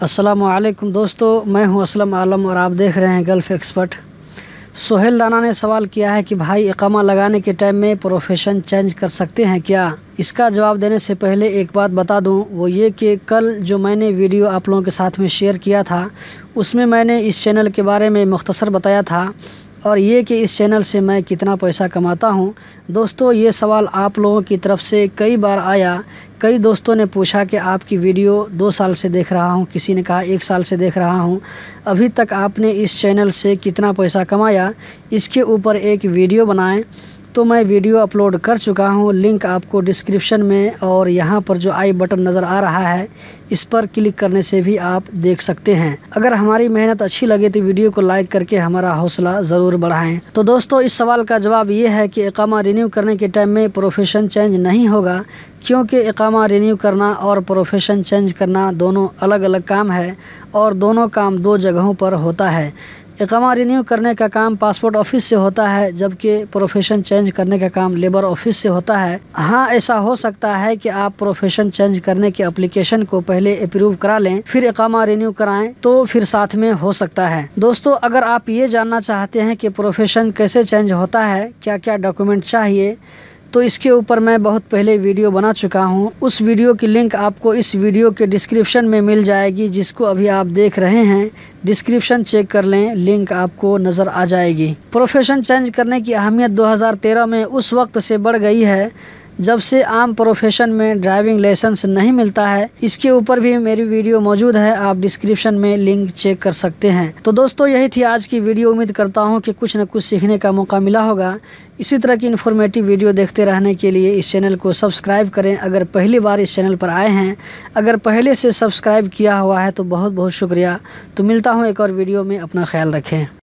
अस्सलामुअलैकुम दोस्तों, मैं हूं असलम आलम और आप देख रहे हैं गल्फ़ एक्सपर्ट। सोहेल राना ने सवाल किया है कि भाई इकामा लगाने के टाइम में प्रोफेशन चेंज कर सकते हैं क्या। इसका जवाब देने से पहले एक बात बता दूं, वो ये कि कल जो मैंने वीडियो आप लोगों के साथ में शेयर किया था उसमें मैंने इस चैनल के बारे में मुख्तसर बताया था और ये कि इस चैनल से मैं कितना पैसा कमाता हूँ। दोस्तों, ये सवाल आप लोगों की तरफ से कई बार आया। कई दोस्तों ने पूछा कि आपकी वीडियो 2 साल से देख रहा हूँ, किसी ने कहा 1 साल से देख रहा हूँ, अभी तक आपने इस चैनल से कितना पैसा कमाया, इसके ऊपर एक वीडियो बनाएं। तो मैं वीडियो अपलोड कर चुका हूँ, लिंक आपको डिस्क्रिप्शन में और यहाँ पर जो आई बटन नज़र आ रहा है इस पर क्लिक करने से भी आप देख सकते हैं। अगर हमारी मेहनत अच्छी लगे तो वीडियो को लाइक करके हमारा हौसला ज़रूर बढ़ाएं। तो दोस्तों, इस सवाल का जवाब ये है कि इकामा रिन्यू करने के टाइम में प्रोफेशन चेंज नहीं होगा, क्योंकि इकामा रिन्यू करना और प्रोफेशन चेंज करना दोनों अलग अलग काम है और दोनों काम 2 जगहों पर होता है। इकामा रिन्यू करने का काम पासपोर्ट ऑफिस से होता है, जबकि प्रोफेशन चेंज करने का काम लेबर ऑफिस से होता है। हाँ, ऐसा हो सकता है कि आप प्रोफेशन चेंज करने के एप्लीकेशन को पहले अप्रूव करा लें, फिर इकामा रिन्यू कराएं, तो फिर साथ में हो सकता है। दोस्तों, अगर आप ये जानना चाहते हैं कि प्रोफेशन कैसे चेंज होता है, क्या क्या डॉक्यूमेंट चाहिए, तो इसके ऊपर मैं बहुत पहले वीडियो बना चुका हूँ। उस वीडियो की लिंक आपको इस वीडियो के डिस्क्रिप्शन में मिल जाएगी, जिसको अभी आप देख रहे हैं। डिस्क्रिप्शन चेक कर लें, लिंक आपको नज़र आ जाएगी। प्रोफेशन चेंज करने की अहमियत 2013 में उस वक्त से बढ़ गई है जब से आम प्रोफेशन में ड्राइविंग लाइसेंस नहीं मिलता है। इसके ऊपर भी मेरी वीडियो मौजूद है, आप डिस्क्रिप्शन में लिंक चेक कर सकते हैं। तो दोस्तों, यही थी आज की वीडियो। उम्मीद करता हूं कि कुछ न कुछ सीखने का मौका मिला होगा। इसी तरह की इन्फॉर्मेटिव वीडियो देखते रहने के लिए इस चैनल को सब्सक्राइब करें अगर पहली बार इस चैनल पर आए हैं। अगर पहले से सब्सक्राइब किया हुआ है तो बहुत बहुत शुक्रिया। तो मिलता हूँ एक और वीडियो में, अपना ख्याल रखें।